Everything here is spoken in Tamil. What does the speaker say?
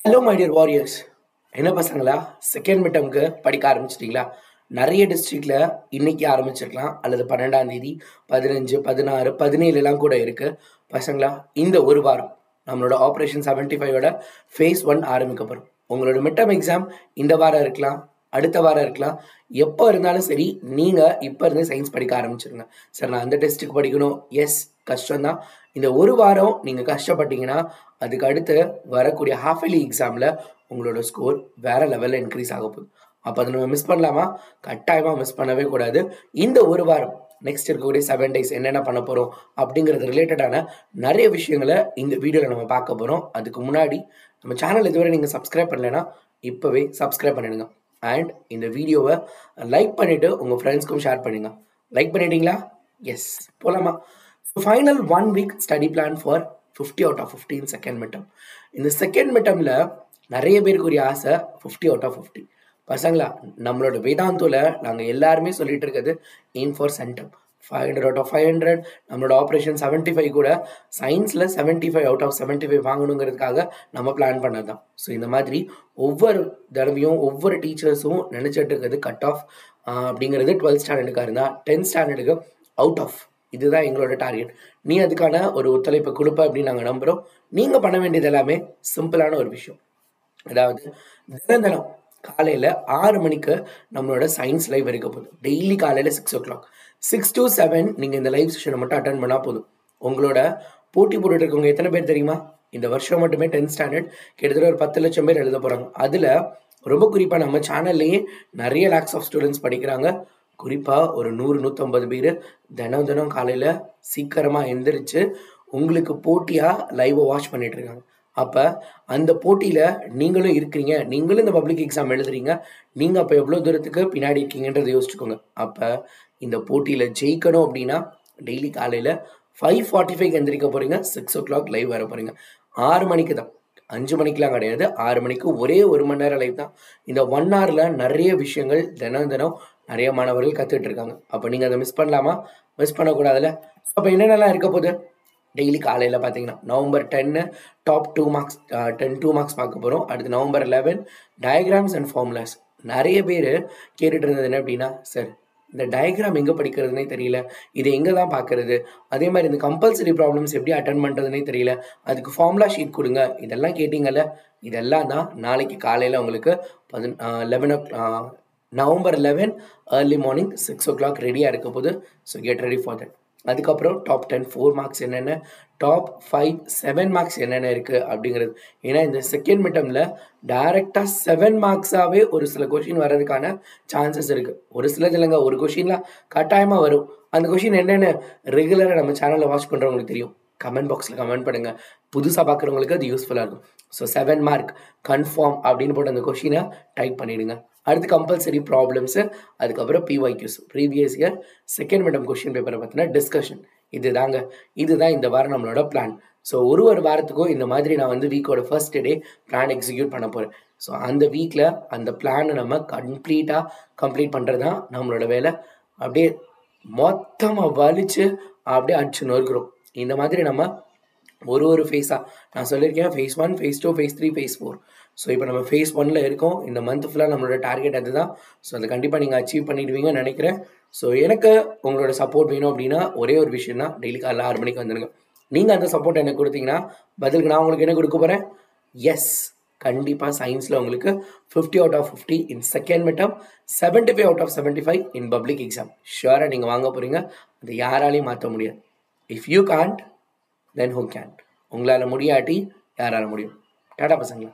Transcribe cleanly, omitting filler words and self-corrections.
Hello my dear warriors. என்ன பசங்களா, செகண்ட் மிட்டம்க்கு படிக்க ஆரம்பிச்சிட்டிங்களா? நிறைய டிஸ்ட்ரிக்டில் இன்னைக்கு ஆரம்பிச்சிருக்கலாம், அல்லது 12ஆம் தேதி 15 16 17 கூட இருக்கு. பசங்களா, இந்த ஒரு வாரம் நம்மளோட ஆப்ரேஷன் 75ஓட ஃபேஸ் 1 ஆரம்பிக்க போகிறோம். உங்களோட மிட்டம் எக்ஸாம் இந்த வாரம் இருக்கலாம், அடுத்த வாரம் இருக்கலாம். எப்போ இருந்தாலும் சரி, நீங்கள் இப்போ இருந்து சயின்ஸ் படிக்க ஆரம்பிச்சிருங்க. சார், நான் அந்த டெஸ்ட்டுக்கு படிக்கணும். எஸ், கஷ்டம்தான். இந்த ஒரு வாரம் நீங்கள் கஷ்டப்பட்டீங்கன்னா அதுக்கு அடுத்து வரக்கூடிய ஹாஃப் இயர்லி எக்ஸாமில் உங்களோட ஸ்கோர் வேற லெவலில் இன்க்ரீஸ் ஆக போகுது. அப்போ அதை நம்ம மிஸ் பண்ணலாமா? கட்டாயமாக மிஸ் பண்ணவே கூடாது. இந்த ஒரு வாரம் நெக்ஸ்ட் இருக்கக்கூடிய 7 days என்னென்ன பண்ண போகிறோம் அப்படிங்கிறது ரிலேட்டடான நிறைய விஷயங்களை இந்த வீடியோவில் நம்ம பார்க்க போகிறோம். அதுக்கு முன்னாடி நம்ம சேனல் இதுவரை நீங்கள் சப்ஸ்கிரைப் பண்ணலைன்னா இப்போவே சப்ஸ்கிரைப் பண்ணிடுங்க. அண்ட் இந்த வீடியோவை லைக் பண்ணிவிட்டு உங்கள் ஃப்ரெண்ட்ஸ்க்கும் ஷேர் பண்ணுங்க. லைக் பண்ணிட்டீங்களா? எஸ், போகலாமா? Final 1 week study plan for 50 out of 50 in second midterm. இந்த செகண்ட் மிட்டமில் நிறைய பேருக்குரிய ஆசை 50 out of 50. பசங்களா, நம்மளோட வேதாந்தோவில் நாங்கள் எல்லாருமே சொல்லிட்டு இருக்கிறது aim for centum 500 out of 500. நம்மளோட ஆப்ரேஷன் 75 கூட சயின்ஸில் 75 out of 75 வாங்கணுங்கிறதுக்காக நம்ம பிளான் பண்ணது தான். ஸோ இந்த மாதிரி ஒவ்வொரு தடவையும் ஒவ்வொரு டீச்சர்ஸும் நினச்சிட்டு இருக்கிறது கட் ஆஃப் அப்படிங்கிறது 12th ஸ்டாண்டர்டுக்காக இருந்தால் 10th ஸ்டாண்டர்டுக்கு அவுட் ஆஃப். இதுதான் எங்களோட டார்கெட். நீ அதுக்கான ஒரு ஒத்துழைப்பை கொடுப்ப அப்படின்னு நாங்கள் நம்புகிறோம். நீங்கள் பண்ண வேண்டியது எல்லாமே சிம்பிளான ஒரு விஷயம். அதாவது தினம் காலையில் 6 மணிக்கு நம்மளோட சயின்ஸ் லைவ் இருக்க போகுது. டெய்லி காலையில் 6 o'clock 6 to 7 நீங்கள் இந்த லைவ் செஷனை மட்டும் அட்டன் பண்ணால் போதும். உங்களோட போட்டி போட்டுட்டு இருக்கவங்க எத்தனை பேர் தெரியுமா? இந்த வருஷம் மட்டுமே 10th ஸ்டாண்டர்ட் கிட்டத்தட்ட ஒரு 10 லட்சம் பேர் எழுத போகிறாங்க. அதில் ரொம்ப குறிப்பாக நம்ம சேனல்லையே நிறைய லேக்ஸ் ஆஃப் ஸ்டூடெண்ட்ஸ் படிக்கிறாங்க. குறிப்பாக ஒரு 100-150 பேர் தினம் காலையில் சீக்கிரமாக எந்திரிச்சு உங்களுக்கு போட்டியாக லைவை வாட்ச் பண்ணிட்டு இருக்காங்க. அப்போ அந்த போட்டியில் நீங்களும் இருக்கிறீங்க, நீங்களும் இந்த பப்ளிக் எக்ஸாம் எழுதுறீங்க. நீங்கள் அப்போ எவ்வளோ தூரத்துக்கு பின்னாடி இருக்கீங்கன்றதை யோசிச்சுக்கோங்க. அப்போ இந்த போட்டியில் ஜெயிக்கணும் அப்படின்னா டெய்லி காலையில் 5:45 எந்திரிக்க போகிறீங்க, 6 o'clock லைவ் வர போகிறீங்க. 6 மணிக்கு தான், 5 மணிக்கெலாம் கிடையாது. 6 மணிக்கு ஒரே 1 மணி நேரம் லைவ் தான். இந்த 1 hourல நிறைய விஷயங்கள் தினம் நிறைய மாணவர்கள் கற்றுட்டு இருக்காங்க. அப்போ நீங்கள் அதை மிஸ் பண்ணலாமா? மிஸ் பண்ணக்கூடாதுல்ல. அப்போ என்னென்னலாம் இருக்க போகுது? டெய்லி காலையில் பார்த்தீங்கன்னா நவம்பர் 10 டாப் 2 மார்க்ஸ் 2 மார்க்ஸ் பார்க்க போகிறோம். அடுத்து நவம்பர் 11 டயக்ராம்ஸ் அண்ட் ஃபார்முலாஸ். நிறைய பேர் கேட்டுட்டு இருந்தது என்ன அப்படின்னா, சார் இந்த டயக்ராம் எங்கே படிக்கிறதுனே தெரியல, இது எங்கே தான் பார்க்கறது, அதே மாதிரி இந்த கம்பல்சரி ப்ராப்ளம்ஸ் எப்படி அட்டன் பண்ணுறதுனே தெரியல, அதுக்கு ஃபார்முலா ஷீட் கொடுங்க, இதெல்லாம் கேட்டிங்கல்ல. இதெல்லாம் தான் நாளைக்கு காலையில் உங்களுக்கு 11 நவம்பர் 11 ஏர்லி மார்னிங் 6 o'clock ரெடியாக இருக்க போது. So get ready for that. அதுக்கப்புறம் டாப் 10 4 மார்க்ஸ் என்னென்ன, டாப் 5 7 மார்க்ஸ் என்னென்ன இருக்குது அப்படிங்கிறது. ஏன்னா இந்த செகண்ட் மிட்டமில் டைரெக்டாக 7 மார்க்ஸாகவே ஒரு சில கொஷின் வர்றதுக்கான சான்சஸ் இருக்குது. ஒரு சிலது இல்லைங்க, ஒரு கொஷின்லாம் கட்டாயமாக வரும். அந்த கொஷின் என்னென்னு ரெகுலராக நம்ம சேனலில் வாட்ச் பண்ணுறவங்களுக்கு தெரியும். கமெண்ட் பாக்ஸில் கமெண்ட் பண்ணுங்கள். புதுசாக பார்க்குறவங்களுக்கு அது யூஸ்ஃபுல்லாக இருக்கும். ஸோ 7 மார்க் கன்ஃபார்ம் அப்படின்னு போட்டு அந்த கொஷினை டைப் பண்ணிவிடுங்க. அடுத்து கம்பல்சரி ப்ராப்ளம்ஸு, அதுக்கப்புறம் PYQs previous year second midterm question பேப்பரை பற்றின டிஸ்கஷன். இதுதான் இந்த வாரம் நம்மளோட பிளான். ஸோ ஒரு வாரத்துக்கும் இந்த மாதிரி நான் வந்து வீக்கோட ஃபர்ஸ்ட் டே பிளான் எக்ஸிக்யூட் பண்ண போகிறேன். ஸோ அந்த வீக்கில் அந்த பிளானை நம்ம கம்ப்ளீட் பண்ணுறது தான் நம்மளோட வேலை. அப்படியே மொத்தமாக வலிச்சு அப்படியே அடிச்சு நொறுக்கிறோம். இந்த மாதிரி நம்ம ஒரு ஃபேஸாக நான் சொல்லியிருக்கேன், phase 1 phase 2 phase 3 phase 4. So இப்போ நம்ம ஃபேஸ் 1ல் இருக்கோம். இந்த மந்த் ஃபுல்லாக நம்மளோட டார்கெட் அதுதான். ஸோ அதை கண்டிப்பாக நீங்கள் அச்சீவ் பண்ணிடுவீங்கன்னு நினைக்கிறேன். ஸோ எனக்கு உங்களோட சப்போர்ட் வேணும் அப்படின்னா ஒரே ஒரு விஷயம் தான், டெய்லி காலையில் 6 மணிக்கு வந்துடுங்க. நீங்கள் அந்த சப்போர்ட் எனக்கு கொடுத்தீங்கன்னா பதிலுக்கு நான் உங்களுக்கு என்ன கொடுக்க போகிறேன்? எஸ், கண்டிப்பாக சயின்ஸில் உங்களுக்கு 50 out of 50 in second midterm, 75 out of 75 in public exam ஷுவராக நீங்கள் வாங்க போகிறீங்க. அதை யாராலையும் மாற்ற முடியாது. If you can't then who can. உங்களால் முடியாட்டி யாரால முடியும்? டாடா பசங்களா.